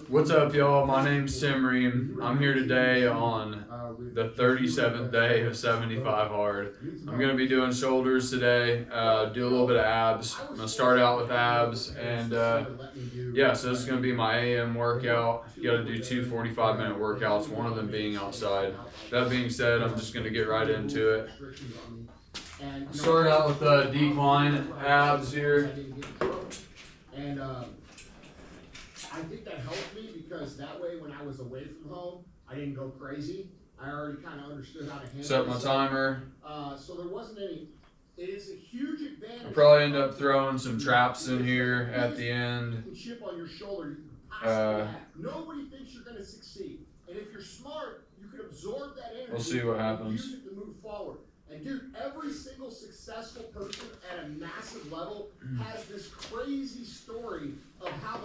What's up, y'all? My name's Tim Ream. I'm here today on the 37th day of 75 hard. I'm going to be doing shoulders today, do a little bit of abs. I'm going to start out with abs, and yeah, so this is going to be my AM workout. You got to do two 45-minute workouts, one of them being outside. That being said, I'm just going to get right into it. Start out with the decline abs here. And I think that helped me because that way when I was away from home, I didn't go crazy. I already kind of understood how to handle it. Set my timer. So there wasn't any. It is a huge advantage. I'll probably end up throwing some traps in here at the end. You can chip on your shoulder. You can possibly have. Nobody thinks you're going to succeed. And if you're smart, you can absorb that energy. We'll see what happens. Use it to move forward. And dude, every single successful person at a massive level has this crazy story of how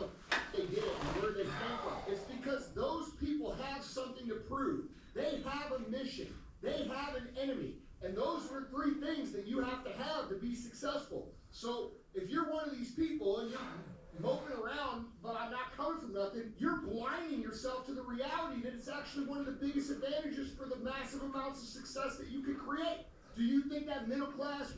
they did it and where they came from. It's because those people have something to prove. They have a mission. They have an enemy. And those are three things that you have to be successful. So if you're one of these people and you're moping around, but I'm not coming from nothing, you're blinding yourself to the reality that it's actually one of the biggest advantages for the massive amounts of success that you can create. Do you think that middle class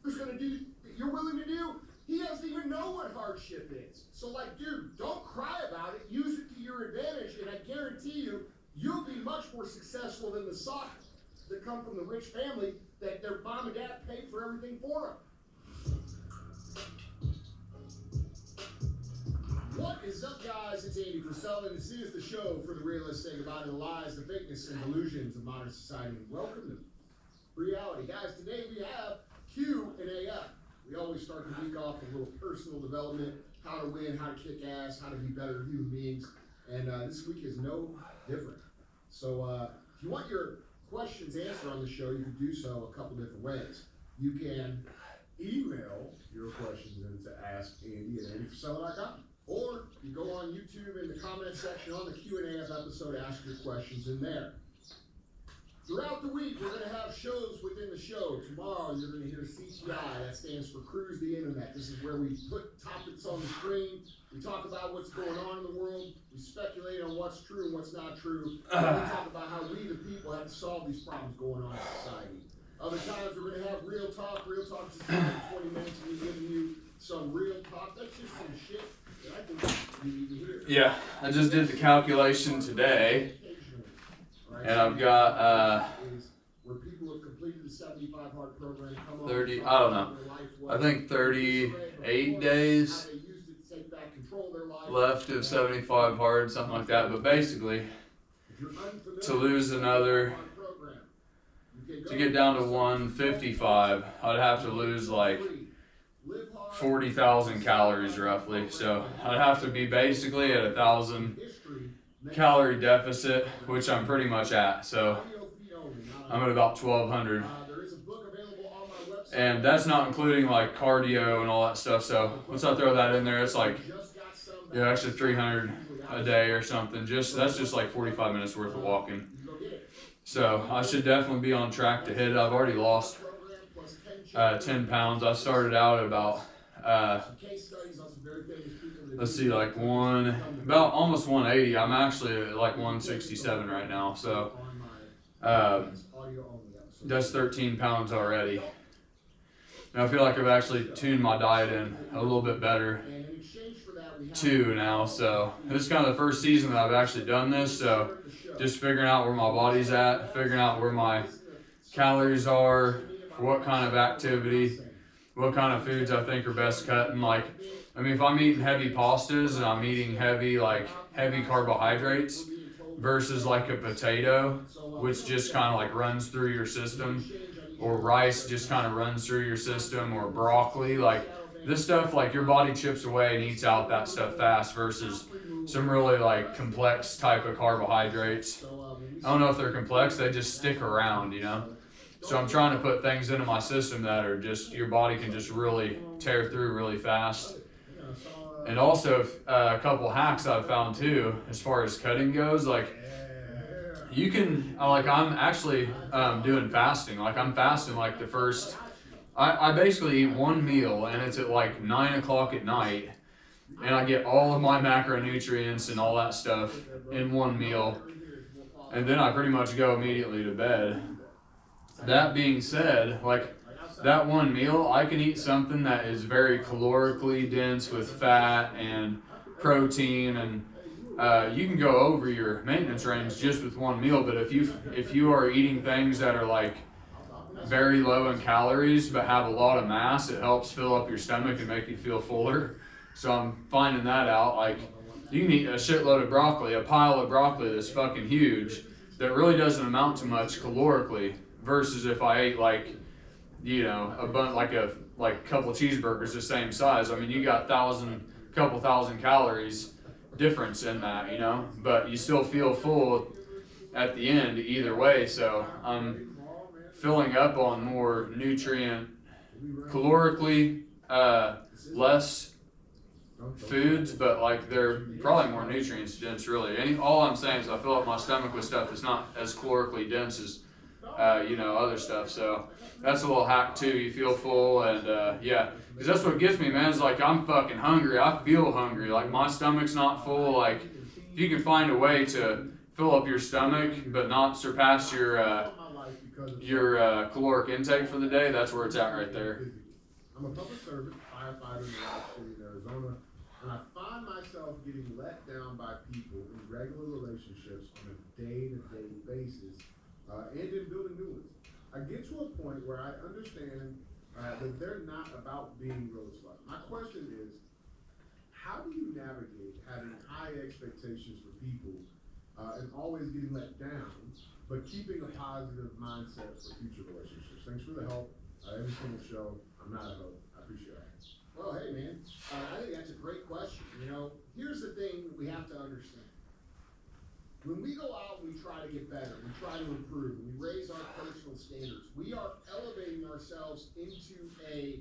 who's going to do that you're willing to do? He doesn't even know what hardship is. So like, dude, don't cry about it. Use it to your advantage, and I guarantee you, you'll be much more successful than the socks that come from the rich family that their mom and dad paid for everything for them. What is up, guys? It's Andy Purcell, and this is the show for the realists saying about the lies, the fakeness, and delusions of modern society. Welcome to reality. Guys, today we have Q and AF. We always start the week off with a little personal development, how to win, how to kick ass, how to be better human beings, and this week is no different. So if you want your questions answered on the show, you can do so a couple different ways. You can email your questions in to askandy@andyforseller.com. Or you go on YouTube in the comment section on the Q&A of episode, ask your questions in there. Throughout the week, we're going to have shows within the show. Tomorrow, you're going to hear CTI. That stands for Cruise the Internet. This is where we put topics on the screen. We talk about what's going on in the world. We speculate on what's true and what's not true. And we talk about how we, the people, have to solve these problems going on in society. Other times, we're going to have Real Talk. Real Talk is just 20 minutes of me giving you some real talk. That's just some shit that I think you need to hear. Yeah, I just did the calculation today. And I've got where people have completed the 75 hard program, 30, I don't know, I think 38 days left of 75 hard, something like that. But basically, to lose another, to get down to 155, I'd have to lose like 40,000 calories roughly. So I'd have to be basically at 1,000 calorie deficit, which I'm pretty much at. So I'm at about 1,200, and that's not including like cardio and all that stuff. So once I throw that in there, it's like, yeah, actually 300 a day or something. That's just like 45 minutes worth of walking. So I should definitely be on track to hit it. I've already lost 10 pounds. I started out at about let's see, like about almost 180. I'm actually at like 167 right now. So that's 13 pounds already. And I feel like I've actually tuned my diet in a little bit better too now. So this is kind of the first season that I've actually done this. So just figuring out where my body's at, figuring out where my calories are, for what kind of activity, what kind of foods I think are best cutting. Like, I mean, if I'm eating heavy pastas and I'm eating heavy carbohydrates versus like a potato, which just kind of like runs through your system, or rice just kind of runs through your system, or broccoli, like this stuff, like your body chips away and eats out that stuff fast versus some really like complex type of carbohydrates. I don't know if they're complex, they just stick around, you know? So I'm trying to put things into my system that are just, your body can just really tear through really fast. And also a couple hacks I've found too, as far as cutting goes, like you can, like I'm actually doing fasting. Like I'm fasting like the first, I basically eat one meal and it's at like 9 o'clock at night. and I get all of my macronutrients and all that stuff in one meal, and then I pretty much go immediately to bed. That being said, like that one meal, I can eat something that is very calorically dense with fat and protein, and you can go over your maintenance range just with one meal. But if you are eating things that are like very low in calories but have a lot of mass, it helps fill up your stomach and make you feel fuller. So I'm finding that out. Like you can eat a shitload of broccoli, a pile of broccoli that's fucking huge, that really doesn't amount to much calorically, versus if I ate like, you know, a couple cheeseburgers the same size. I mean, you got couple thousand calories difference in that, you know, but you still feel full at the end either way. So I'm filling up on more nutrient, calorically less foods, but like they're probably more nutrients dense really. All I'm saying is I fill up my stomach with stuff that's not as calorically dense as you know, other stuff. So that's a little hack too. You feel full, and yeah, because that's what gets me, man. Is like I'm fucking hungry. I feel hungry. Like my stomach's not full. Like if you can find a way to fill up your stomach but not surpass your caloric intake for the day, that's where it's at right there. I'm a public servant, firefighter in the Rock City, Arizona, and I find myself getting let down by people in regular relationships on a day-to-day basis, and in building new ones. I get to a point where I understand that they're not about being roadside. My question is, how do you navigate having high expectations for people and always getting let down, but keeping a positive mindset for future relationships? Thanks for the help. Every single show. I'm not a host. I appreciate it. Well, hey, man. I think that's a great question. You know, here's the thing we have to understand. When we go out and we try to get better, we try to improve, and we raise our personal standards, we are elevating ourselves into a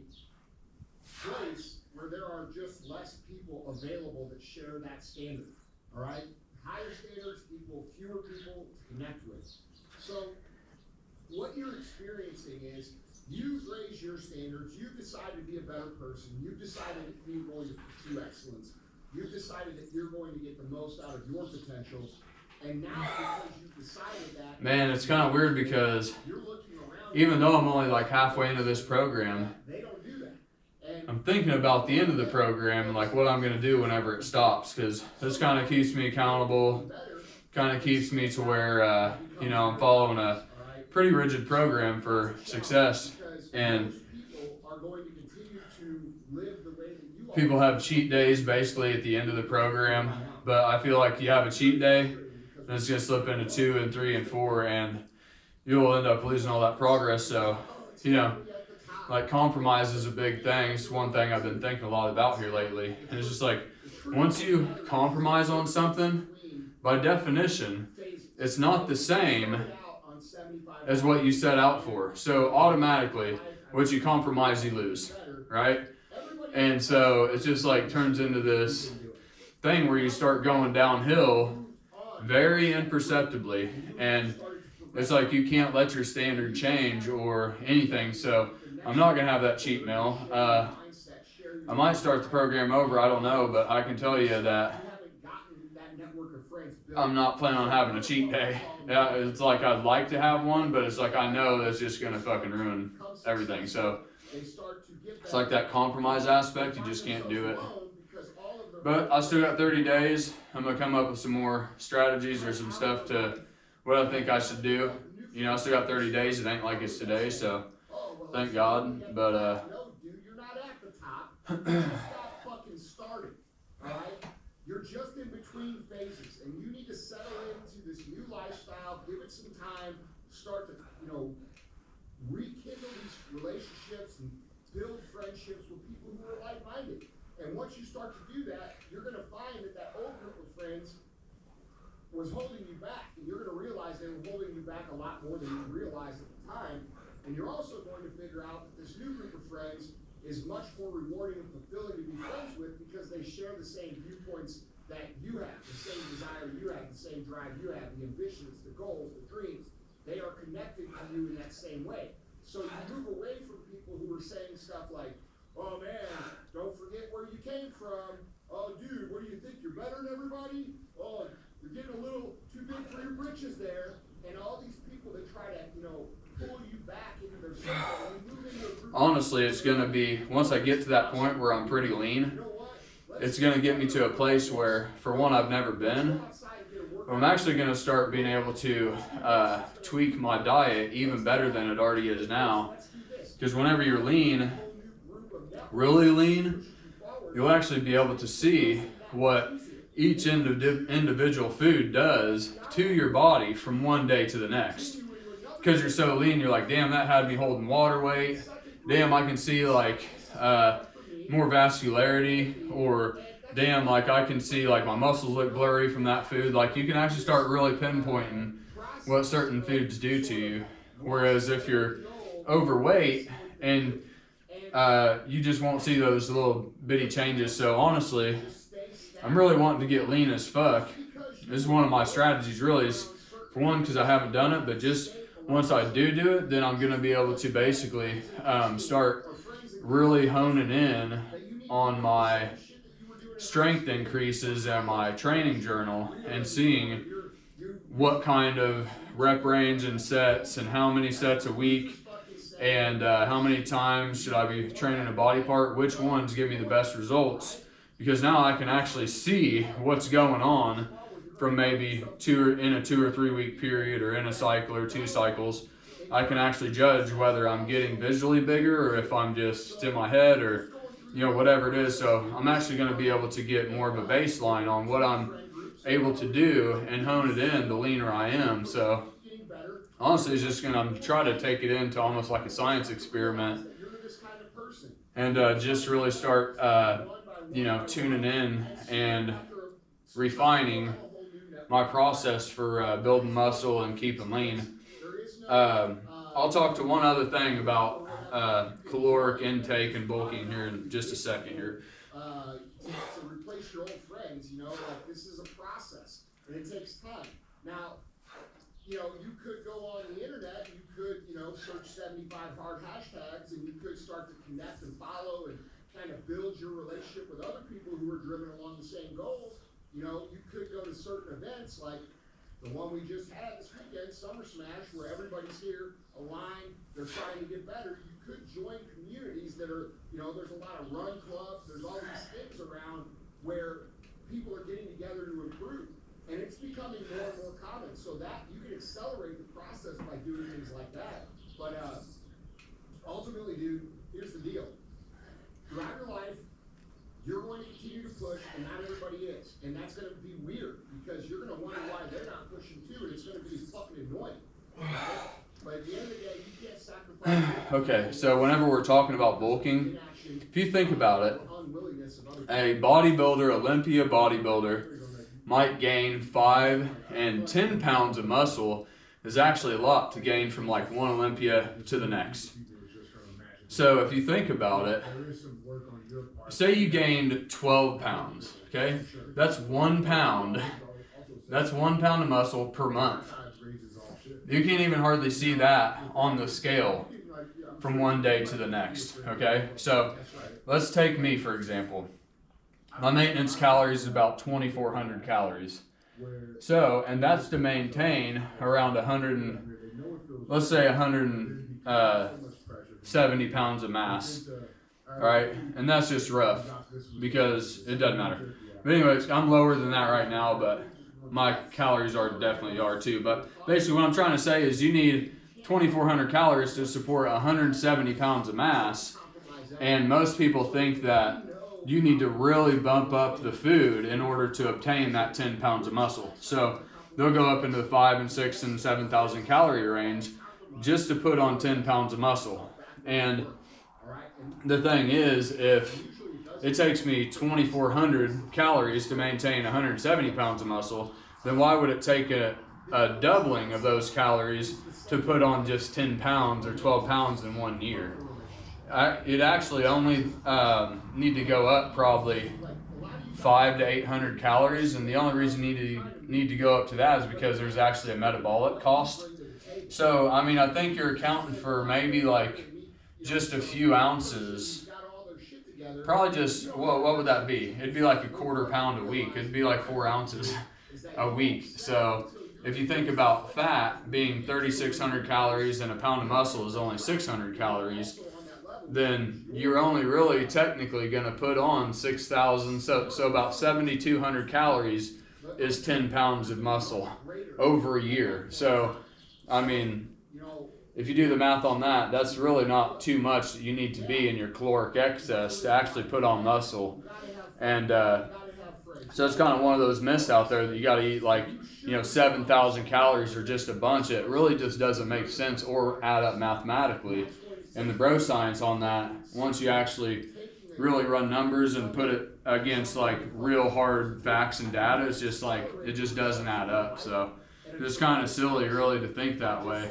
place where there are just less people available that share that standard. All right? Higher standards equal fewer people to connect with. So what you're experiencing is you've raised your standards, you've decided to be a better person, you've decided that you're going to pursue excellence, you've decided that you're going to get the most out of your potential, and now because you've decided that... Man, it's kind of weird because even though I'm only like halfway into this program, they don't do that. And I'm thinking about the end of the program and like what I'm going to do whenever it stops, because this kind of keeps me accountable, kind of keeps me to where, you know, I'm following a pretty rigid program for success, and people have cheat days basically at the end of the program, but I feel like you have a cheat day and it's going to slip into 2 and 3 and 4 and you'll end up losing all that progress. So, you know, like compromise is a big thing. It's one thing I've been thinking a lot about here lately, and it's just like once you compromise on something, by definition it's not the same as what you set out for. So automatically, what you compromise, you lose, right? And so it just like turns into this thing where you start going downhill very imperceptibly. And it's like you can't let your standard change or anything. So I'm not going to have that cheat meal. I might start the program over, I don't know, but I can tell you that I'm not planning on having a cheat day. Yeah, it's like I'd like to have one, but it's like I know that's just gonna fucking ruin everything. So it's like that compromise aspect, you just can't do it. But I still got 30 days. I'm gonna come up with some more strategies or some stuff to what I think I should do. You know, I still got 30 days. It ain't like it's today, so thank God. But no, dude, you're not at the top. You just got fucking started. All right. You're just in between phases, and you need to settle into this new lifestyle, give it some time, start to, you know, rekindle these relationships and build friendships with people who are like-minded. And once you start to do that, you're going to find that that old group of friends was holding you back, and you're going to realize they were holding you back a lot more than you realized at the time. And you're also going to figure out that this new group of friends is much more rewarding and fulfilling to be friends with because they share the same viewpoints that you have, the same desire you have, the same drive you have, the ambitions, the goals, the dreams. They are connected to you in that same way. So you move away from people who are saying stuff like, oh man, don't forget where you came from. Oh, dude, what do you think? You're better than everybody? Oh, you're getting a little too big for your britches there. And all these people that try to, pull you back into their circle. When you move into a group, honestly, it's going to be, once I get to that point where I'm pretty lean, it's going to get me to a place where, for one, I've never been. I'm actually going to start being able to tweak my diet even better than it already is now. Because whenever you're lean, really lean, you'll actually be able to see what each individual food does to your body from one day to the next. Because you're so lean, you're like, damn, that had me holding water weight. Damn, I can see like more vascularity, or damn, like I can see like my muscles look blurry from that food. Like you can actually start really pinpointing what certain foods do to you. Whereas if you're overweight and you just won't see those little bitty changes. So honestly, I'm really wanting to get lean as fuck. This is one of my strategies really, is for one, because I haven't done it, but just once I do it, then I'm going to be able to basically start really honing in on my strength increases and my training journal and seeing what kind of rep range and sets and how many sets a week and how many times should I be training a body part, which ones give me the best results, because now I can actually see what's going on from maybe in a 2 or 3 week period or in a cycle or 2 cycles. I can actually judge whether I'm getting visually bigger or if I'm just in my head or whatever it is. So I'm actually going to be able to get more of a baseline on what I'm able to do and hone it in the leaner I am. So honestly, it's just going to try to take it into almost like a science experiment and just really start tuning in and refining my process for building muscle and keeping lean. I'll talk to one other thing about caloric intake and bulking here in just a second here. To replace your old friends, like this is a process and it takes time. Now, you could go on the internet, you could, search 75 hard hashtags and you could start to connect and follow and kind of build your relationship with other people who are driven along the same goals. You could go to certain events like the one we just had this weekend, Summer Smash, where everybody's here aligned, they're trying to get better. You could join communities that are, there's a lot of run clubs, there's all these things around where people are getting together to improve. And it's becoming more and more common, so that you can accelerate the process by doing things like that. But ultimately, dude, here's the deal. Throughout your life, you're going to continue to push, and not everybody is. And that's going to be weird, because you're going to wonder why they're not pushing too, and it's going to be fucking annoying. Right? But at the end of the day, you can't sacrifice. Okay, so whenever we're talking about bulking, if you think about it, a bodybuilder, Olympia bodybuilder, might gain 5 and 10 pounds of muscle is actually a lot to gain from like one Olympia to the next. So if you think about it, say you gained 12 pounds, okay? That's 1 pound. That's 1 pound of muscle per month. You can't even hardly see that on the scale from one day to the next, okay? So let's take me, for example. My maintenance calories is about 2,400 calories. So, and that's to maintain around 170 pounds of mass, right? And that's just rough because it doesn't matter. But anyways, I'm lower than that right now, but my calories definitely are too. But basically what I'm trying to say is you need 2,400 calories to support 170 pounds of mass. And most people think that you need to really bump up the food in order to obtain that 10 pounds of muscle. So they'll go up into the 5 and 6 and 7,000 calorie range just to put on 10 pounds of muscle. And the thing is, if it takes me 2,400 calories to maintain 170 pounds of muscle, then why would it take a doubling of those calories to put on just 10 pounds or 12 pounds in 1 year? It actually only need to go up probably 500 to 800 calories, and the only reason you need to go up to that is because there's actually a metabolic cost. So I mean, I think you're accounting for maybe like just a few ounces probably just, well, what would that be? It'd be like a 1/4 pound a week. It'd be like 4 ounces a week. So if you think about fat being 3,600 calories and a pound of muscle is only 600 calories, then you're only really technically going to put on 6,000. So about 7,200 calories is 10 pounds of muscle over a year. So, I mean, if you do the math on that, that's really not too much that you need to be in your caloric excess to actually put on muscle. And so it's kind of one of those myths out there that you got to eat like, 7,000 calories or just a bunch. It really just doesn't make sense or add up mathematically. And the bro science on that, once you actually really run numbers and put it against like real hard facts and data, it's just like, it just doesn't add up. So it's kind of silly really to think that way.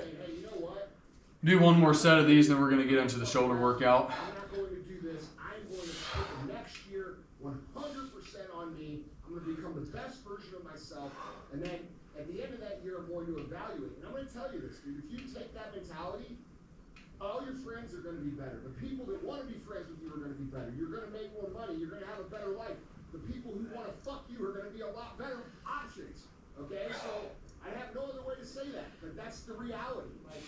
Do one more set of these, then we're going to get into the shoulder workout. I'm not going to do this. I'm going to put the next year 100% on me. I'm going to become the best version of myself. And then at the end of that year, I'm going to evaluate. And I'm going to tell you this, dude. If you take that mentality, all your friends are going to be better. The people that want to be friends with you are going to be better. You're going to make more money. You're going to have a better life. The people who want to fuck you are going to be a lot better options. Okay? So I have no other way to say that. But that's the reality. Like,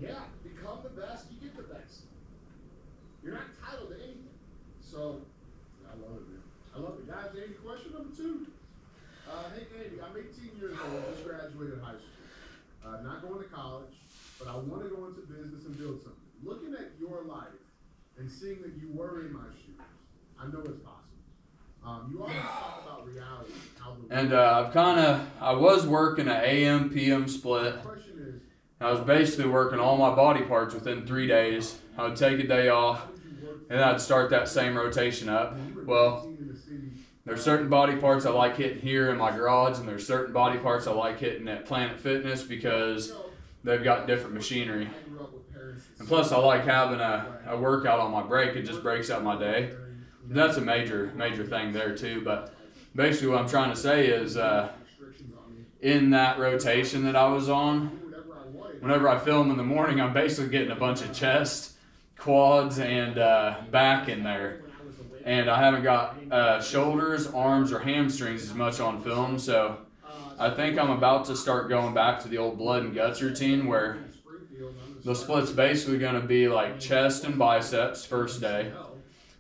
yeah, become the best, you get the best. You're not entitled to anything. So, I love it, man. I love it. Guys, any question number 2? Hey, Andy, I'm 18 years old, just graduated high school. Not going to college, but I want to go into business and build something. Looking at your life and seeing that you were in my shoes, I know it's possible. You always talk about reality. And I was working an AM, PM split. The question is, I was basically working all my body parts within 3 days. I would take a day off, and I'd start that same rotation up. Well, there's certain body parts I like hitting here in my garage, and there's certain body parts I like hitting at Planet Fitness because they've got different machinery. And plus, I like having a workout on my break. It just breaks up my day. That's a major thing there too. But basically what I'm trying to say is in that rotation that I was on, whenever I film in the morning, I'm basically getting a bunch of chest, quads, and back in there. And I haven't got shoulders, arms, or hamstrings as much on film. So I think I'm about to start going back to the old blood and guts routine where the split's basically going to be like chest and biceps first day.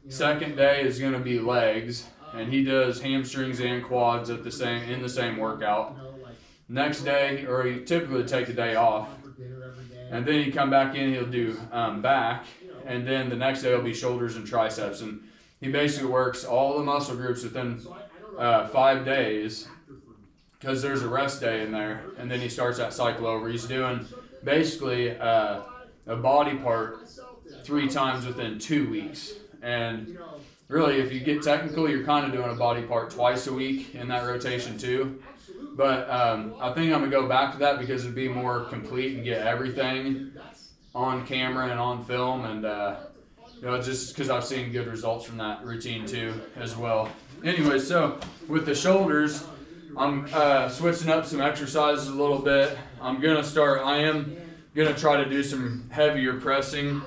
Second day is going to be legs, and he does hamstrings and quads in the same workout. Next day, or he typically take a day off, and then he come back in, he'll do back, and then the next day will be shoulders and triceps. And he basically works all the muscle groups within 5 days because there's a rest day in there, and then he starts that cycle over. He's doing basically a body part 3 times within 2 weeks. And really, if you get technical, you're kind of doing a body part twice a week in that rotation too. But I think I'm going to go back to that because it'd be more complete and get everything on camera and on film. And, just because I've seen good results from that routine too as well. Anyway, so with the shoulders, I'm switching up some exercises a little bit. I am going to try to do some heavier pressing.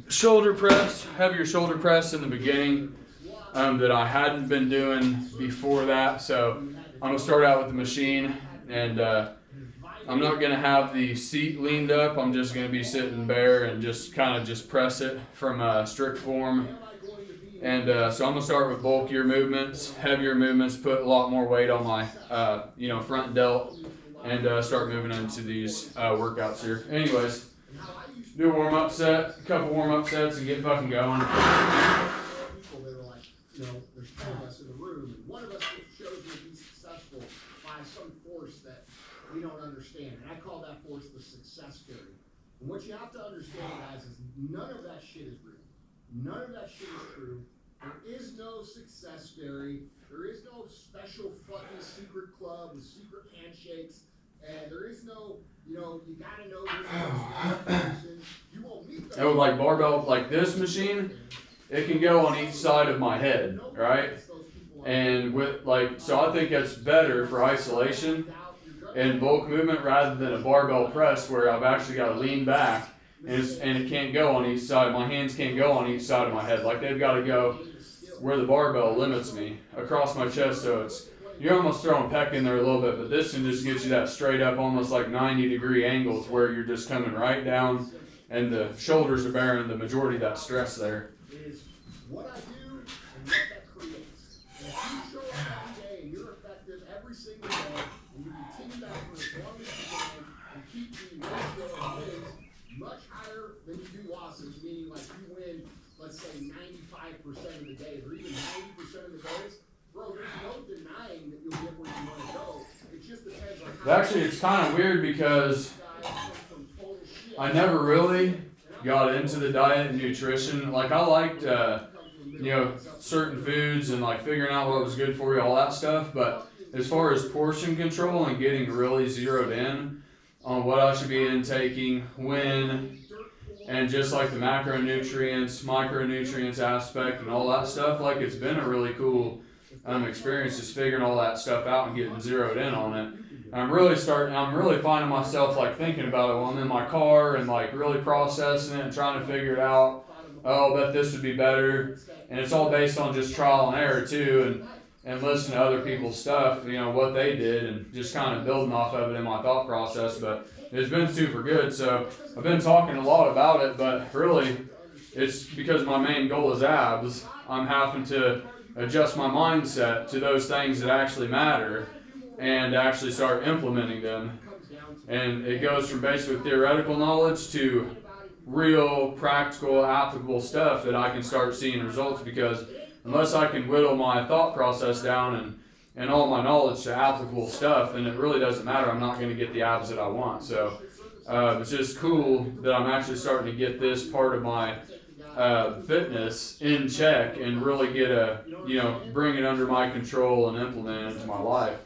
Heavier shoulder press in the beginning that I hadn't been doing before that. So I'm going to start out with the machine, and I'm not going to have the seat leaned up. I'm just going to be sitting bare and just kind of just press it from strict form. And so I'm going to start with bulkier movements, heavier movements, put a lot more weight on my front delt, and start moving into these workouts here. Anyways, do a warm-up set, a couple warm-up sets, and get fucking going. People that are like, there's 10 of us in the room, and one of us gets chosen to be successful by some force that we don't understand. And I call that force the success theory. And what you have to understand, guys, is none of that shit is real. None of that shit is true. There is no success theory. There is no special fucking secret club with secret handshakes. And there is no, you gotta know this person. You won't meet them. And with like barbell, like this machine, it can go on each side of my head, right? And with so I think that's better for isolation and bulk movement rather than a barbell press where I've actually got to lean back and it can't go on each side. My hands can't go on each side of my head. Like they've got to go where the barbell limits me across my chest. So you're almost throwing pec in there a little bit, but this can just get you that straight up, almost like 90-degree angle to where you're just coming right down, and the shoulders are bearing the majority of that stress there. Is what I do and what that creates. And if you show up every day and you're effective every single day, and you continue that for as long as you can, and keep the ratio of wins much higher than you do losses, meaning like you win, let's say 95% of the days, or even 90% of the days, bro, there's no denying that you'll get where you want to go. It just depends on how. Actually, it's kind of weird because I never really got into the diet and nutrition. Like I liked, certain foods and like figuring out what was good for you, all that stuff. But as far as portion control and getting really zeroed in on what I should be intaking, when, and just like the macronutrients, micronutrients aspect and all that stuff, like it's been a really cool experience just figuring all that stuff out and getting zeroed in on it. I'm really finding myself like thinking about it while I'm in my car and like really processing it and trying to figure it out. Oh, I bet this would be better. And it's all based on just trial and error too, and listening to other people's stuff, what they did, and just kind of building off of it in my thought process. But it's been super good. So I've been talking a lot about it, but really it's because my main goal is abs. I'm having to adjust my mindset to those things that actually matter and actually start implementing them. And it goes from basically theoretical knowledge to real, practical, applicable stuff that I can start seeing results, because unless I can whittle my thought process down and all my knowledge to applicable stuff, then it really doesn't matter. I'm not going to get the abs that I want. So it's just cool that I'm actually starting to get this part of my fitness in check and really get bring it under my control and implement it into my life.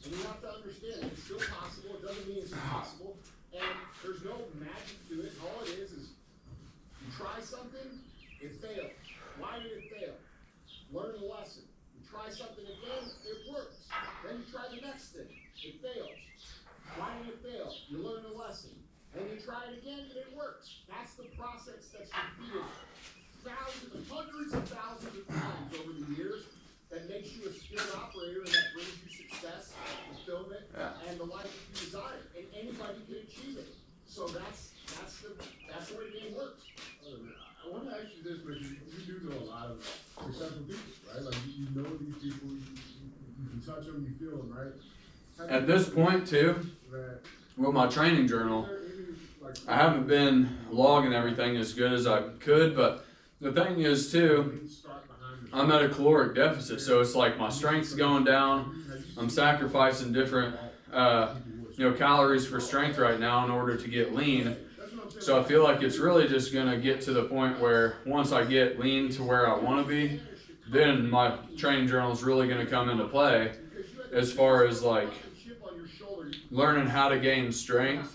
And you have to understand, it's still possible. It doesn't mean it's impossible. And there's no magic to it. All it is you try something, it fails. Why did it fail? Learn a lesson. You try something again, it works. Then you try the next thing, it fails. Why did it fail? You learn a lesson. And you try it again, and it works. That's the process that's repeated hundreds of thousands of times over the years that makes you a skilled operator and that brings you success, fulfillment, and the life that you desire. And anybody can achieve it. So that's the way the game works. I want to ask you this, because you do know a lot of successful people, right? Like you know these people, you can touch them, you feel them, right? At this point too, with my training journal, I haven't been logging everything as good as I could, but the thing is too, I'm at a caloric deficit, so it's like my strength's going down. I'm sacrificing different, calories for strength right now in order to get lean. So I feel like it's really just gonna get to the point where once I get lean to where I want to be, then my training journal is really gonna come into play, as far as like learning how to gain strength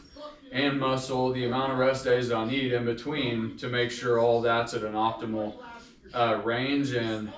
and muscle, the amount of rest days I need in between to make sure all that's at an optimal range and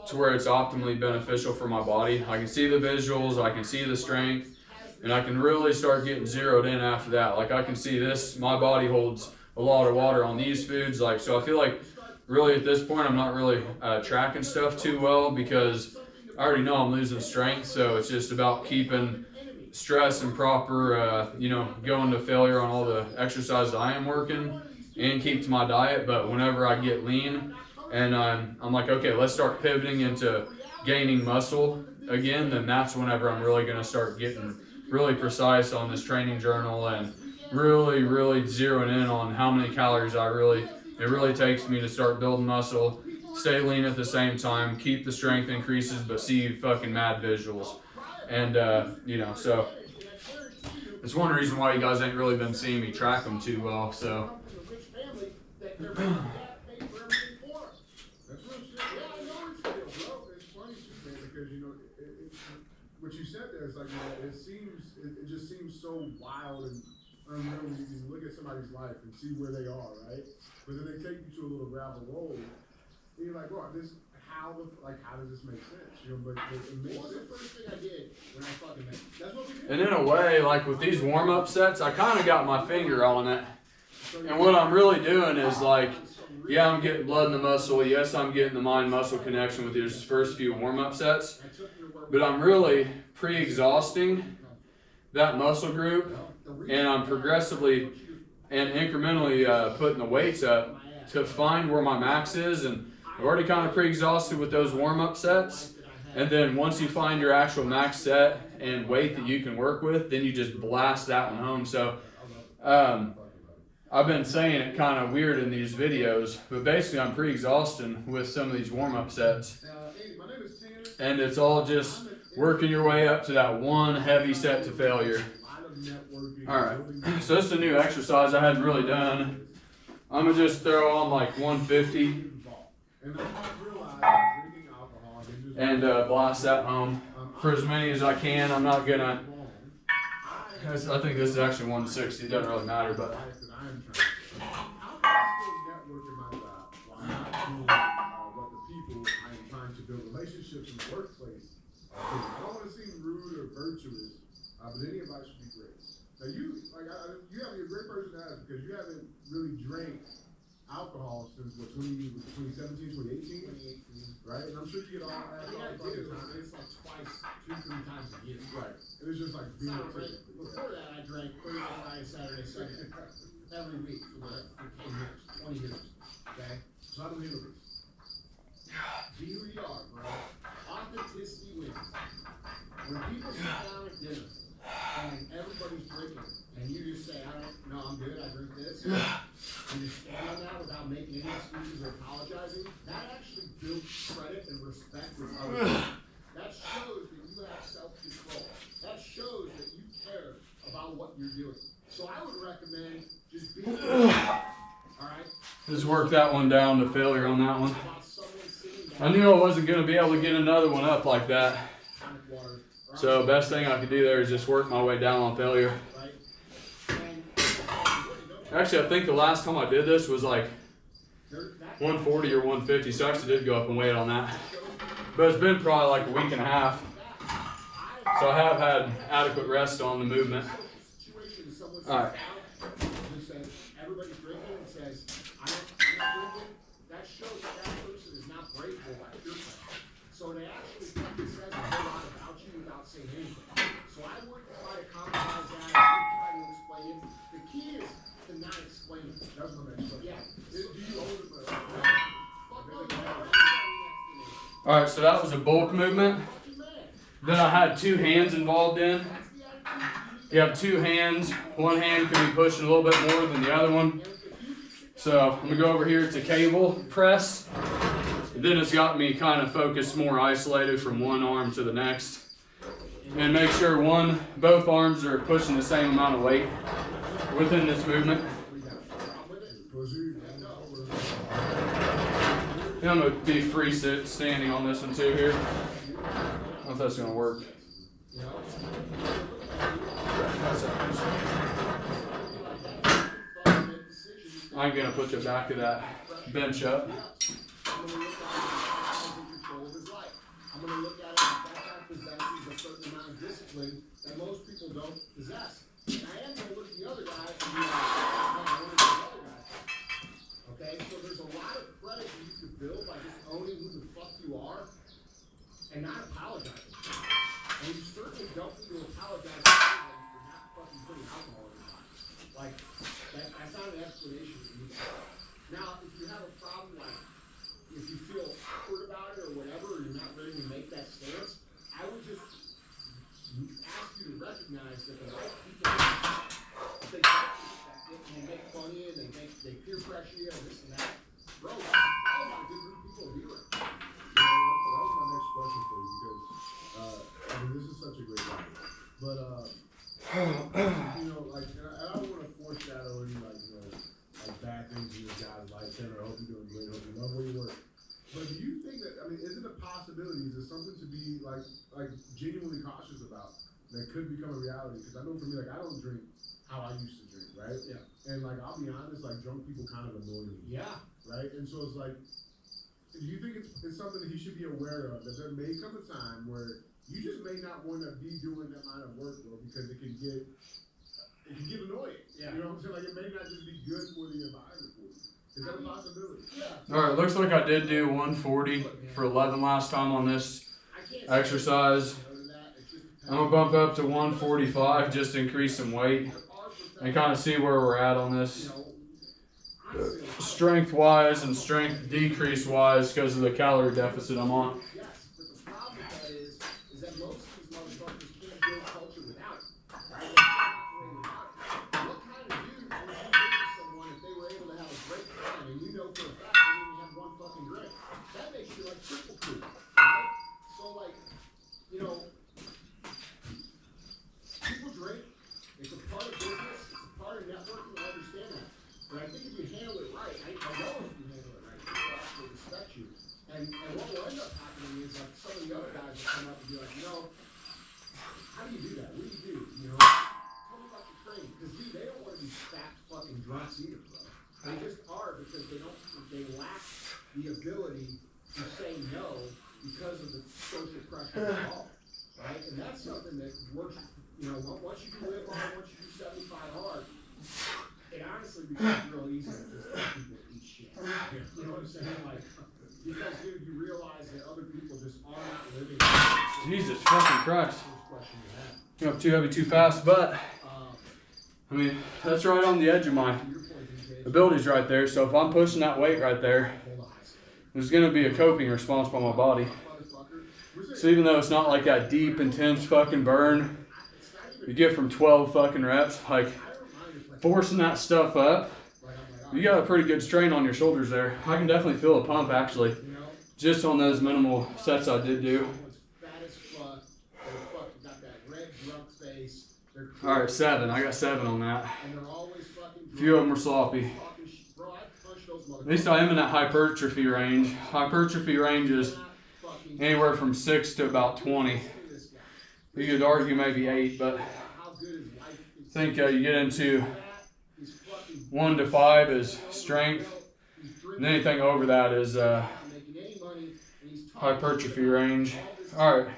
to where it's optimally beneficial for my body. I can see the visuals, I can see the strength, and I can really start getting zeroed in after that. Like I can see this, my body holds a lot of water on these foods. Like, so I feel like really at this point I'm not really tracking stuff too well, because I already know I'm losing strength. So it's just about keeping stress and proper, going to failure on all the exercises I am working, and keep to my diet. But whenever I get lean and I'm like, okay, let's start pivoting into gaining muscle again, then that's whenever I'm really going to start getting really precise on this training journal and really, really zeroing in on how many calories it really takes me to start building muscle, stay lean at the same time, keep the strength increases, but see fucking mad visuals. And, so it's one reason why you guys ain't really been seeing me track them too well, so. What you said there is like, it just seems so wild and unreal when you look at somebody's life and see where they are, right? But then they take you to a little gravel road, and you're like, bro, how does this make sense? You know, but it makes What was sense. the first thing I did when I fucking met you? That's what we did. And in a way, like with these warm-up sets, I kind of got my finger on it. And what I'm really doing is like, yeah, I'm getting blood in the muscle. Yes, I'm getting the mind-muscle connection with these first few warm-up sets. But I'm really pre-exhausting that muscle group, and I'm progressively and incrementally putting the weights up to find where my max is. And I've already kind of pre-exhausted with those warm-up sets. And then once you find your actual max set and weight that you can work with, then you just blast that one home. So I've been saying it kind of weird in these videos, but basically I'm pre-exhausting with some of these warm-up sets. And it's all just working your way up to that one heavy set to failure. Alright, so this is a new exercise I hadn't really done. I'm going to just throw on like 150 and blast that home for as many as I can. I'm not going to, I think this is actually 160, it doesn't really matter, but. Relationships in the workplace. I don't want to seem rude or virtuous, but any advice would be great. Now you have a great person to ask because you haven't really drank alcohol since 2017, 2018, right? And I'm sure you get all that. I do. It's like twice, 2-3 times a year. Right. It was just like being Before that, I drank Thursday, Friday, Saturday, Sunday every week for like 10 years, 20 years. Okay. So how do we handle this? Be who you are, bro. Authenticity wins. When people sit down at dinner and everybody's drinking, and you just say, I'm good, I drink this, and you stand on that without making any excuses or apologizing, that actually builds credit and respect with other people. That shows that you have self-control. That shows that you care about what you're doing. So I would recommend just being alright? Just work that one down to failure on that one. I knew I wasn't going to be able to get another one up like that. So best thing I could do there is just work my way down on failure. Actually, I think the last time I did this was like 140 or 150, so I actually did go up in weight on that. But it's been probably like a week and a half. So I have had adequate rest on the movement. Alright. Everybody's drinking and says, I'm not drinking. That shows that person is not grateful like you're saying. So they actually fucking says a whole lot about you without saying anything. So I would try to compromise that. I would try to explain it. The key is to not explain it. That's my next question. Yeah. Alright, so that was a bulk movement. Then I had 2 hands involved in. You have 2 hands. One hand can be pushing a little bit more than the other one. So I'm going to go over here to cable press. And then it's got me kind of focused more isolated from one arm to the next. And make sure both arms are pushing the same amount of weight within this movement. And I'm going to be free standing on this one too here. I don't know if that's going to work. I'm going to put the back of that bench up. I'm going to look at it as control of his life. I'm going to look at it as that guy possesses a certain amount of discipline that most people don't possess. And I am going to look at the other guys and be like, I want to be the other guy. Okay? So there's a lot of credit that you could build by just owning who the fuck you are and not apologizing. And you certainly don't need to apologize to anybody for not fucking putting alcohol in your body. Like, that's not an explanation for you. Now, if you have a problem, like, if you feel awkward about it or whatever, or you're not ready to make that stance, I would just ask you to recognize that the right people, they respect it, and they make fun of you, and they peer pressure you, and this and that. Bro, that's not a good group of people to be around. That was my next question for you because, this is such a great topic. But, and I don't want to foreshadow any, bad things in this guy's life. Tanner, I hope you're doing great. I hope you love where you work. But do you think that, is it a possibility? Is it something to be, genuinely cautious about that could become a reality? Because I know for me, I don't drink how I used to drink, right? Yeah. And, I'll be honest, drunk people kind of annoy me. Yeah. Right? And so it's do you think is is something that he should be aware of, that there may come a time where you just may not want to be doing that line of work, bro, because it can get annoying. Yeah. You know what I'm saying? Like, it may not just be good for the environment for you. Is that a possibility? Yeah. All right, looks like I did do 140 for 11 last time on this exercise. I'm gonna bump up to 145 just to increase some weight and kind of see where we're at on this, strength wise and strength decrease wise, because of the calorie deficit I'm on. Yes, but the problem with that is that most of these motherfuckers can't build culture without it. Right? What kind of dude would you date someone if they were able to have a great time and you know for a fact they didn't have one fucking drink? That makes you like triple cool, right? So like, you know, people drink. It's a part of business. It's a part of networking. I understand that. But I think if you handle it right, I know if you handle it right, people actually respect you. And what will end up happening is like some of the other guys will come up and be like, you know, how do you do that? What do you do? You know, tell me about your training. Because dude, they don't want to be fat fucking drunks either, bro. They just are because they lack the ability to say no because of the social pressure involved. Right? And that's something that works, you know, once you do live hard, once you do 75 hard, it honestly becomes real easy to just let people eat shit. You know what I'm saying? Like, because dude, you realize that other people just are not living. Jesus fucking Christ. You're up too heavy too fast, but I mean, that's right on the edge of my abilities right there. So if I'm pushing that weight right there, there's going to be a coping response by my body. So even though it's not like that deep, intense fucking burn you get from 12 fucking reps, like forcing that stuff up, you got a pretty good strain on your shoulders there. I can definitely feel a pump actually, just on those minimal sets I did do. All right, 7. I got 7 on that. A few of them were sloppy. At least I am in that hypertrophy range. Hypertrophy range is anywhere from 6 to about 20. You could argue maybe 8, but I think you get into 1 to 5 is strength, and anything over that is hypertrophy range. All right,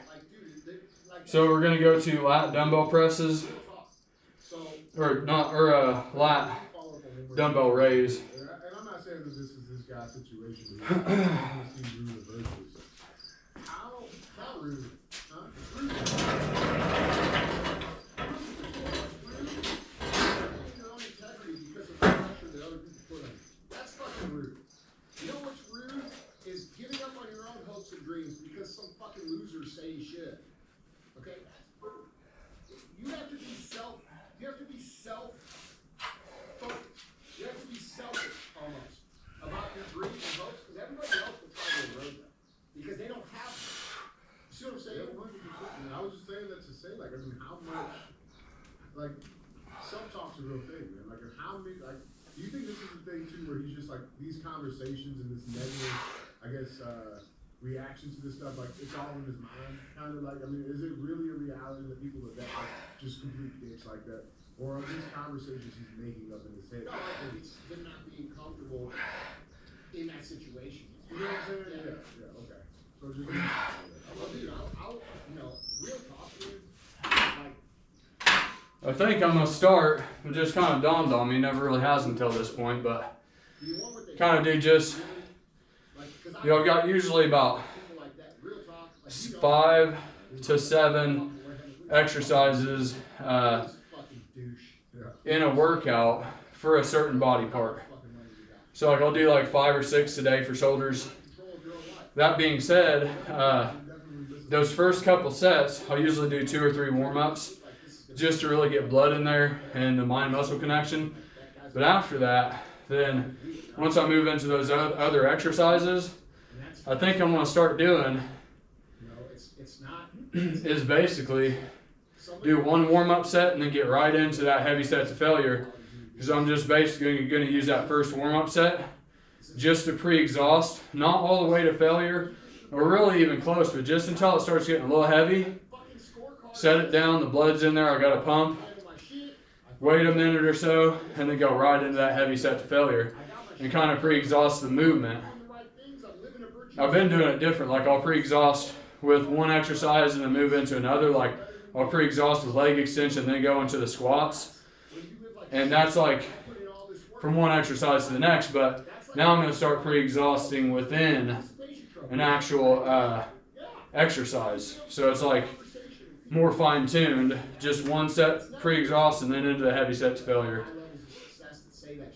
so we're gonna go to lat dumbbell presses, or lat dumbbell raise. And I'm not saying that this is this guy's situation. But I want to see Rude versus. How rude? Huh? It's rude. Your own integrity because of the pressure that other people put on you. That's fucking rude. You know what's rude is giving up on your own hopes and dreams because some fucking losers say you should. Okay? That's rude. You have to be self-focused. You have to be selfish almost about your dreams and hopes because everybody else will try to erode them because they don't have them. You see what I'm saying? 100%. I was just saying that to say, like, I mean, how much, like, self-talk's a real thing, man. Like, and how many, like, do you think this is the thing too where he's just like these conversations and this negative, I guess, reaction to this stuff, like it's all in his mind, kind of like, I mean, is it really a reality that people are that like just complete dicks like that? Or are these conversations he's making up in his head? No, I think it's him not being comfortable in that situation. You know what I'm saying? Yeah, okay. So just, Well, dude, I'll you know, real talk, dude, like, I think I'm gonna start. It just kind of dawned on me. Never really has until this point, but you want what they kind of do just. You know, I've got usually about people like that, real talk, like, you know, 5 to 7 exercises fucking douche. in a workout for a certain body part. So like I'll do like 5 or 6 a day for shoulders. That being said, those first couple sets, I'll usually do 2 or 3 warm-ups just to really get blood in there and the mind-muscle connection. But after that, then once I move into those other exercises, I think I'm going to start doing is basically do 1 warm-up set and then get right into that heavy set to failure. Because I'm just basically going to use that first warm-up set just to pre-exhaust, not all the way to failure, or really even close, but just until it starts getting a little heavy. Set it down, the blood's in there, I got a pump, wait a minute or so, and then go right into that heavy set to failure and kind of pre-exhaust the movement. I've been doing it different. Like I'll pre-exhaust with one exercise and then move into another. Like I'll pre-exhaust with leg extension, then go into the squats. And that's like from one exercise to the next. But now I'm going to start pre-exhausting within an actual exercise. So it's like more fine-tuned, just one set pre-exhaust and then into the heavy set to failure.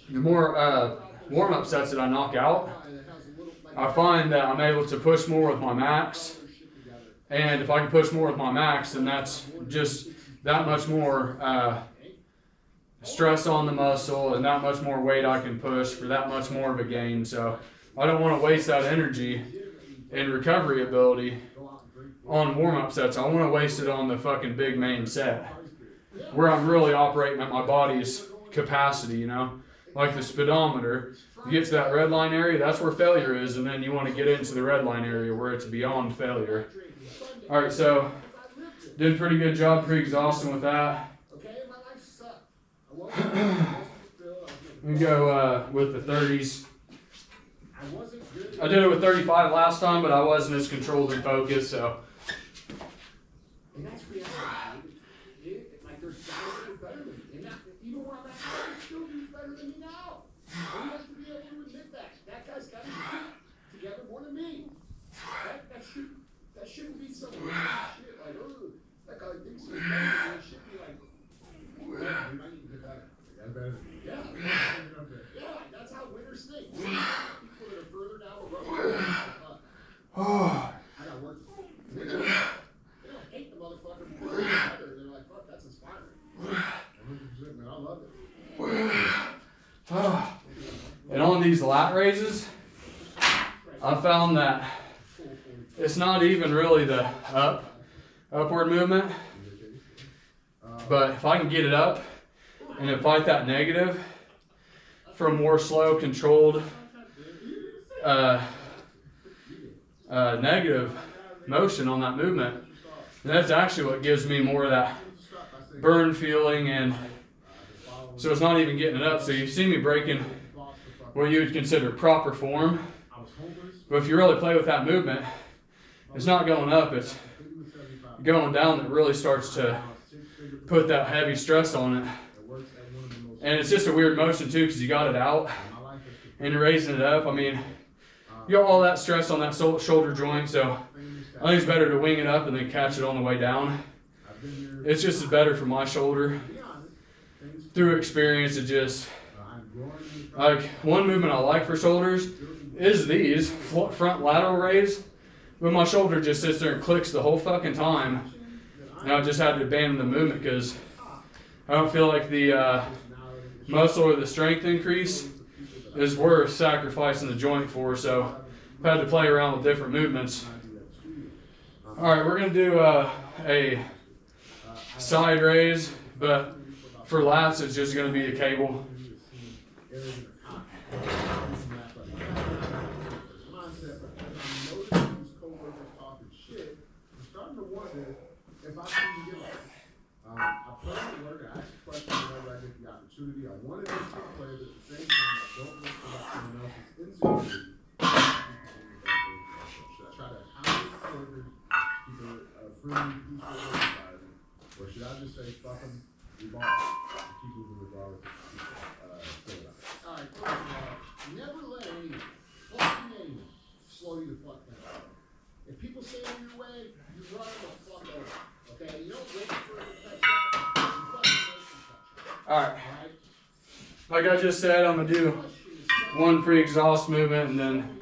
The more warm-up sets that I knock out, I find that I'm able to push more with my max. And if I can push more with my max, then that's just that much more stress on the muscle and that much more weight I can push for that much more of a gain. So I don't want to waste that energy and recovery ability on warm-up sets. I want to waste it on the fucking big main set where I'm really operating at my body's capacity, you know? Like the speedometer, you get to that red line area, that's where failure is, and then you want to get into the red line area where it's beyond failure. All right, so did a pretty good job pre-exhausting with that. We go with the 30s. I did it with 35 last time, but I wasn't as controlled and focused, so. And that's reality. Like there's guys that are better than me. And even where I'm at, there's still who's better than me now. And you have to be able to admit that. That guy's got his shit together more than me. That shouldn't be some weird shit. Like, oh, that guy thinks he's better than me. It should be like, yeah, you might need to get better. That's better. Yeah. Yeah, that's how winners think. People that are further down the road. I got work. They don't hate the motherfucker before they get better. They're like, fuck, that's inspiring. 100%, man. I love it. And on these lat raises, I found that it's not even really the upward movement, but if I can get it up and then fight that negative for a more slow, controlled, negative motion on that movement, and that's actually what gives me more of that burn feeling, and so it's not even getting it up. So you see me breaking what you would consider proper form, but if you really play with that movement, it's not going up, it's going down that really starts to put that heavy stress on it. And it's just a weird motion too, because you got it out and you're raising it up. I mean, you got all that stress on that shoulder joint, so I think it's better to wing it up and then catch it on the way down. It's just as better for my shoulder. Through experience, it just, like, one movement I like for shoulders is these front lateral raise, but my shoulder just sits there and clicks the whole fucking time. And I just had to abandon the movement because I don't feel like the muscle or the strength increase is worth sacrificing the joint for, so I've had to play around with different movements. Alright, we're going to do a side raise, but for lats it's just going to be a cable. I plan to work. I ask a question whenever I get the opportunity. I want to do some players at the same time. I don't look for someone else's insecurity. Should I try to hound the workers, keep it a friendly, peaceful work environment, or should I just say fuck them, we ball, and keep moving regardless of All right, first of all, never let anyone slow you the fuck down. If people stand in your way, you run them the fuck over. Okay, you don't wait for it to catch up. You fucking make them catch up. Alright. Like I just said, I'm going to do one pre-exhaust movement and then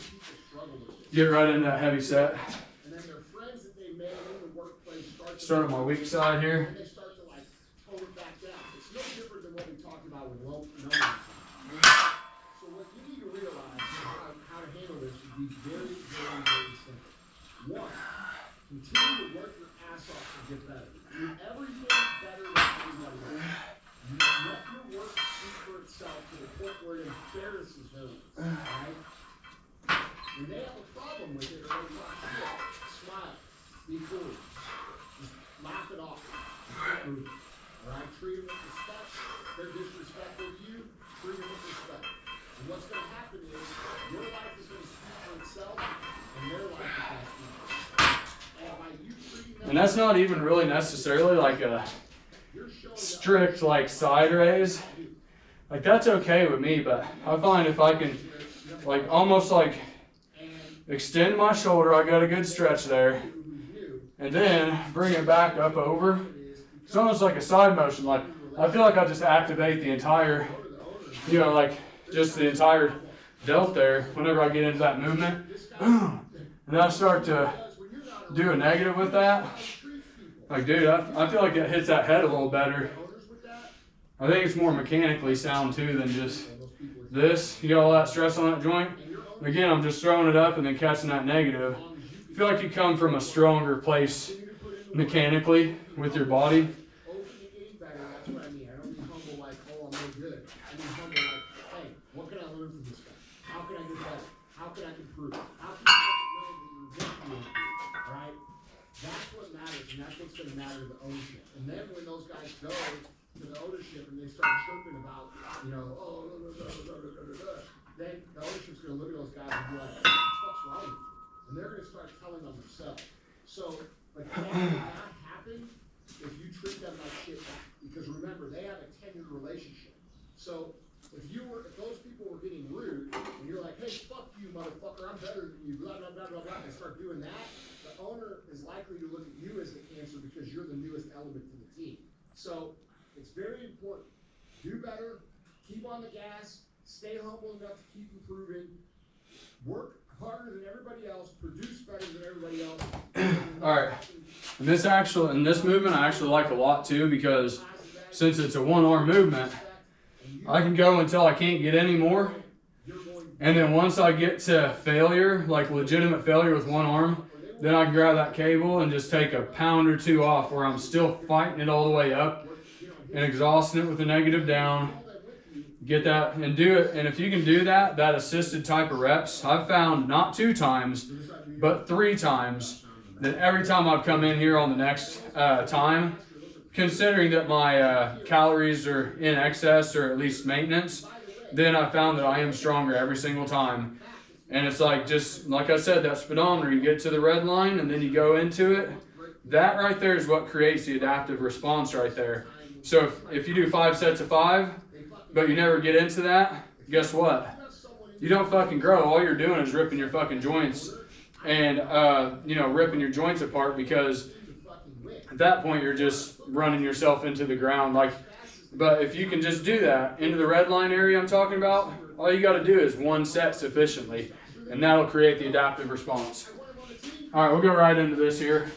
get right into that heavy set. And then their friends that they made in the workplace Start on my weak side here. And they start to like tone it back down. It's no different than what we talked about with low numbers. So what you need to realize how to handle this would be very, very, very simple. One, continue to work your ass off to get better. Do everything better than anybody else. You let your work speak for itself to the point where it embarrasses her. Right? When they have a problem with it or they talk shit, smile. Be cool. Just laugh it off. Keep moving. Alright? Treat them with respect. They're disrespectful to you. Treat them with respect. And what's going to happen is your life is going to speak for itself, and And that's not even really necessarily like a strict like side raise. Like that's okay with me, but I find if I can like almost like extend my shoulder, I got a good stretch there, and then bring it back up over. It's almost like a side motion. Like I feel like I just activate the entire, you know, like just the entire delt there whenever I get into that movement. Boom. And then I start to do a negative with that. Like, dude, I feel like it hits that head a little better. I think it's more mechanically sound too than just this. You got all that stress on that joint. Again, I'm just throwing it up and then catching that negative. I feel like you come from a stronger place mechanically with your body. That's what I mean. I don't mean humble like, oh, I'm no good. I mean humble like, hey, what can I learn from this guy? How can I get better? How can I improve? How can I know that you're going to improve? All right? That's what matters, and that's what's going to matter to the ownership. And then when those guys go to the ownership and they start chirping about, you know, oh, then the ownership's going to look at those guys and be like, what the fuck's wrong with you? And they're going to start telling on themselves. So, like, that will not happen if you treat them like shit back. Because remember, they have a tenured relationship. So, if those people were getting rude, and you're like, hey, fuck you, motherfucker, I'm better than you, blah, blah, blah, blah, blah, and start doing that, the owner is likely to look at you as the cancer because you're the newest element to the team. So, it's very important. Do better, keep on the gas, stay humble enough to keep improving, work harder than everybody else, produce better than everybody else. All right. And this movement I actually like a lot too, because since it's a one-arm movement, I can go until I can't get any more. And then once I get to failure, like legitimate failure with one arm, then I can grab that cable and just take a pound or two off where I'm still fighting it all the way up and exhausting it with the negative down. Get that and do it. And if you can do that assisted type of reps, I've found not 2 times, but 3 times that every time I've come in here on the next time, considering that my calories are in excess or at least maintenance, then I found that I am stronger every single time. And it's like, just like I said, that speedometer, you get to the red line and then you go into it. That right there is what creates the adaptive response right there. So if you do 5 sets of 5, but you never get into that, guess what? You don't fucking grow. All you're doing is ripping your fucking joints and, ripping your joints apart, because at that point you're just running yourself into the ground. But if you can just do that into the red line area I'm talking about, all you got to do is 1 set sufficiently, and that'll create the adaptive response. All right, we'll go right into this here.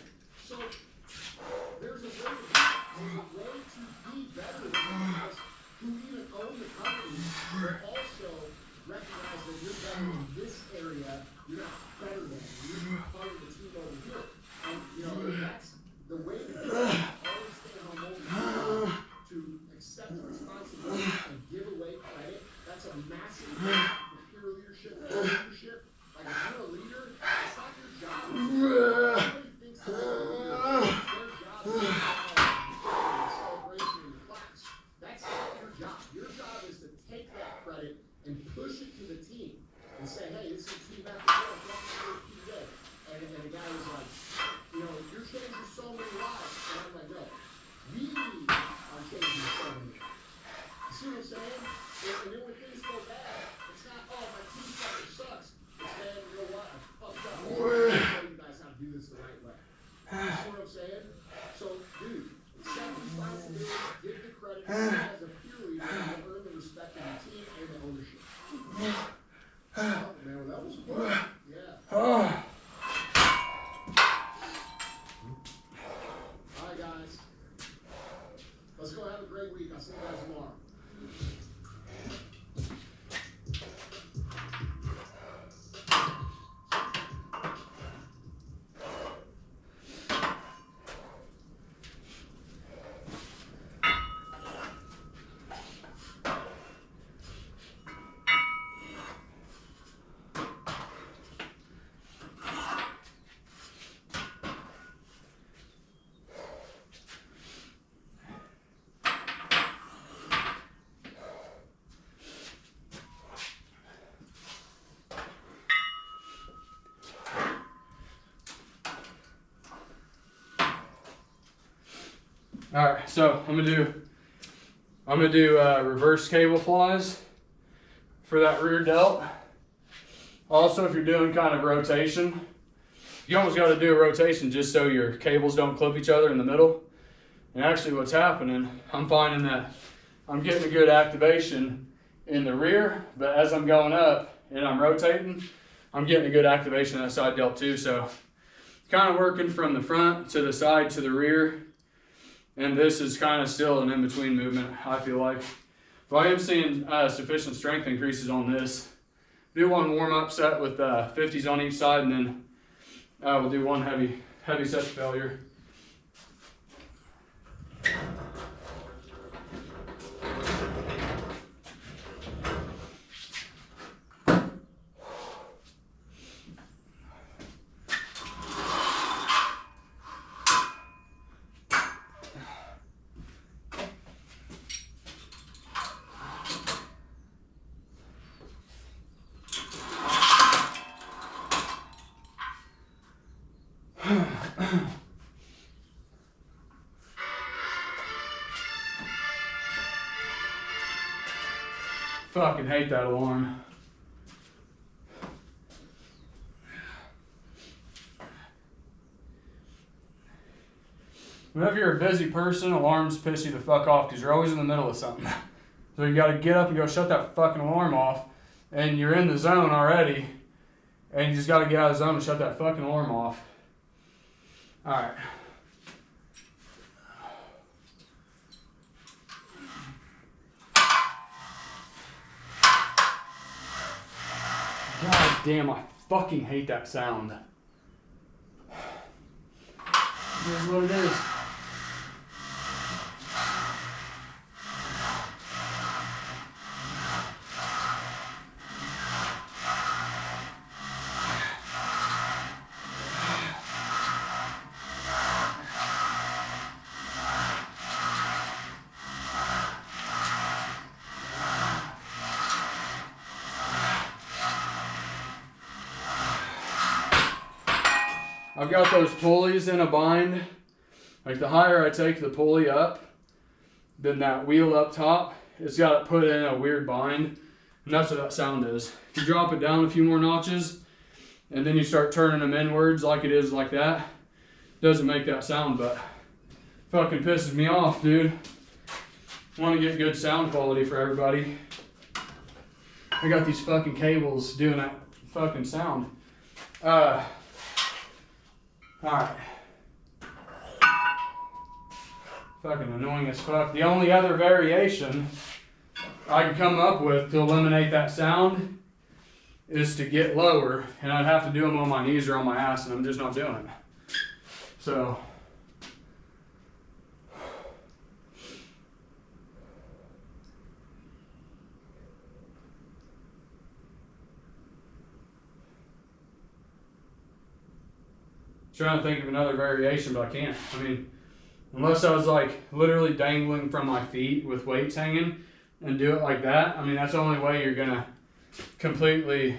All right, so I'm gonna do reverse cable flies for that rear delt. Also, if you're doing kind of rotation, you almost got to do a rotation just so your cables don't clip each other in the middle. And actually what's happening, I'm finding that I'm getting a good activation in the rear, but as I'm going up and I'm rotating, I'm getting a good activation in that side delt too. So kind of working from the front to the side to the rear. And this is kind of still an in-between movement, I feel like. But I am seeing sufficient strength increases on this. Do one warm-up set with 50s on each side, and then we'll do one heavy set to failure. Fucking hate that alarm. Whenever you're a busy person, alarms piss you the fuck off because you're always in the middle of something. So you gotta get up and go shut that fucking alarm off, and you're in the zone already, and you just gotta get out of the zone and shut that fucking alarm off. Alright. God damn, I fucking hate that sound. It is what it is. I've got those pulleys in a bind. Like the higher I take the pulley up, then that wheel up top, it's got it put in a weird bind. And that's what that sound is. If you drop it down a few more notches, and then you start turning them inwards like it is like that, it doesn't make that sound, but fucking pisses me off, dude. Want to get good sound quality for everybody. I got these fucking cables doing that fucking sound. Alright. Fucking annoying as fuck. The only other variation I can come up with to eliminate that sound is to get lower, and I'd have to do them on my knees or on my ass, and I'm just not doing it. So, trying to think of another variation, but I can't. I mean, unless I was like literally dangling from my feet with weights hanging and do it like that, I mean, that's the only way you're gonna completely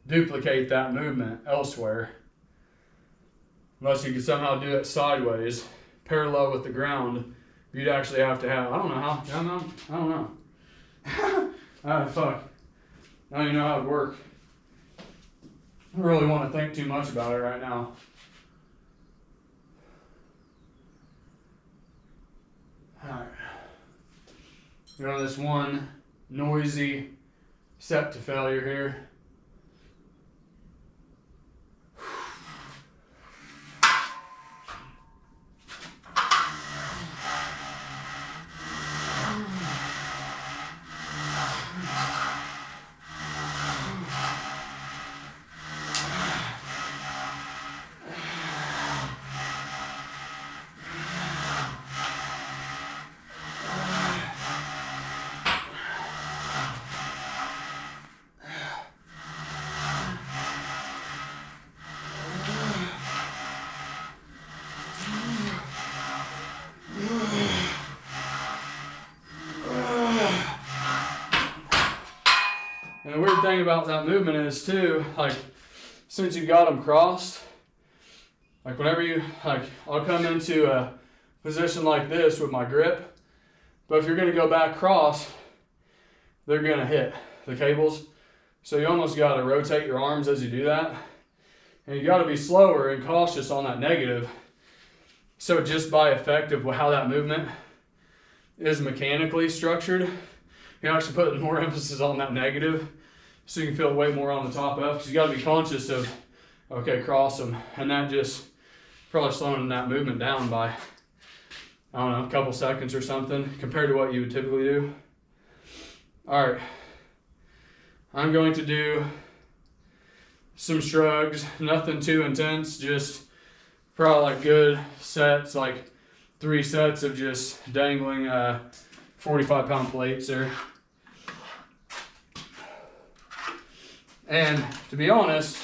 duplicate that movement elsewhere. Unless you could somehow do it sideways, parallel with the ground, you'd actually have to have, I don't know how, I don't know. Fuck. I don't even know how it would work. I don't really want to think too much about it right now. Alright. Go to this one noisy set to failure here. And the weird thing about that movement is too, like, since you got them crossed, like whenever you, like, I'll come into a position like this with my grip. But if you're gonna go back cross, they're gonna hit the cables. So you almost gotta rotate your arms as you do that. And you gotta be slower and cautious on that negative. So just by effect of how that movement is mechanically structured, you're actually putting more emphasis on that negative so you can feel way more on the top up. Because you gotta be conscious of, okay, cross them. And that just probably slowing that movement down by, I don't know, a couple seconds or something compared to what you would typically do. All right, I'm going to do some shrugs, nothing too intense, just probably like good sets, like 3 sets of just dangling 45-pound plates there. And to be honest,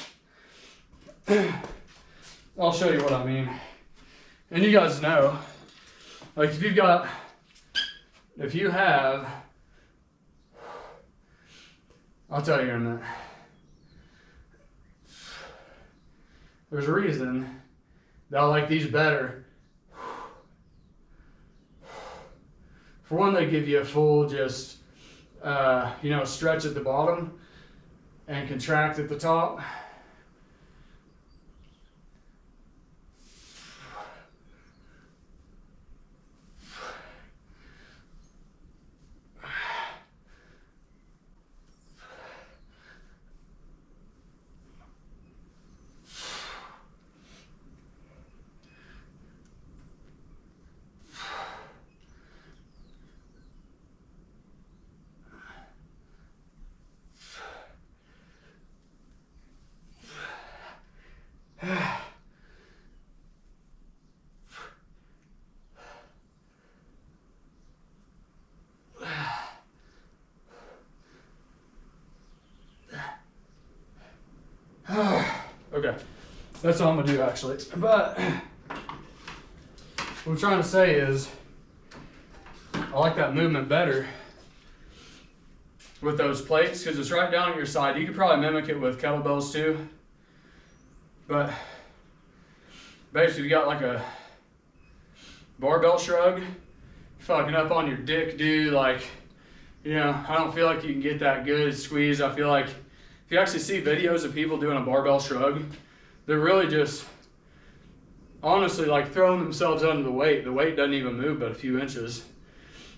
I'll show you what I mean. And you guys know, like if you have, I'll tell you in a minute. There's a reason that I like these better. For one, they give you a full just, stretch at the bottom and contract at the top. Okay, that's all I'm gonna do actually. But what I'm trying to say is, I like that movement better with those plates because it's right down at your side. You could probably mimic it with kettlebells too. But basically, you got like a barbell shrug, fucking up on your dick, dude. Like, I don't feel like you can get that good squeeze. I feel like if you actually see videos of people doing a barbell shrug, they're really just, honestly, like throwing themselves under the weight. The weight doesn't even move but a few inches.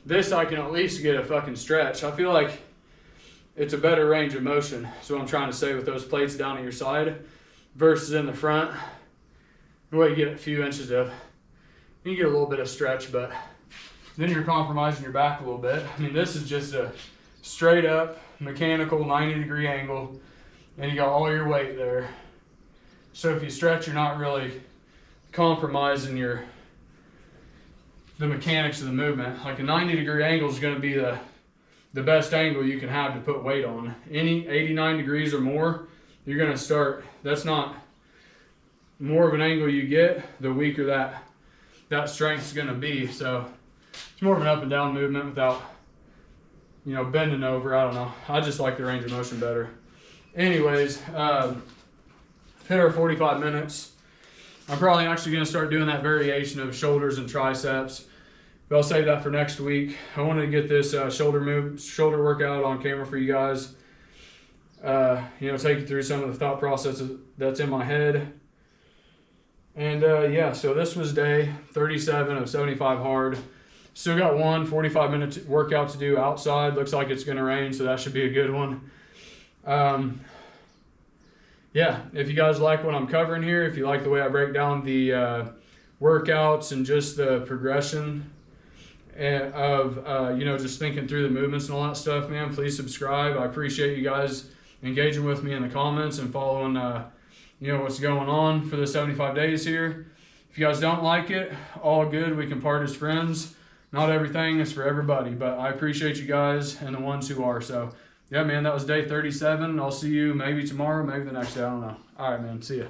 This, I can at least get a fucking stretch. I feel like it's a better range of motion. That's what I'm trying to say with those plates down at your side versus in the front. Well, you get a few inches of, you get a little bit of stretch, but then you're compromising your back a little bit. I mean, this is just a straight up mechanical 90-degree angle, and you got all your weight there. So if you stretch, you're not really compromising the mechanics of the movement. Like a 90-degree angle is going to be the best angle you can have to put weight on. Any 89 degrees or more, you're going to start, that's not, more of an angle you get, the weaker that strength is going to be. So it's more of an up and down movement without, bending over. I don't know. I just like the range of motion better. Anyways, hit our 45 minutes. I'm probably actually going to start doing that variation of shoulders and triceps, but I'll save that for next week. I wanted to get this shoulder workout on camera for you guys. Take you through some of the thought processes that's in my head. And so this was day 37 of 75 hard. Still got one 45-minute workout to do outside. Looks like it's going to rain, so that should be a good one. If you guys like what I'm covering here, if you like the way I break down the workouts and just the progression of, just thinking through the movements and all that stuff, man, please subscribe. I appreciate you guys engaging with me in the comments and following, what's going on for the 75 days here. If you guys don't like it, all good. We can part as friends. Not everything is for everybody, but I appreciate you guys and the ones who are. So, yeah, man, that was day 37. I'll see you maybe tomorrow, maybe the next day. I don't know. All right, man. See ya.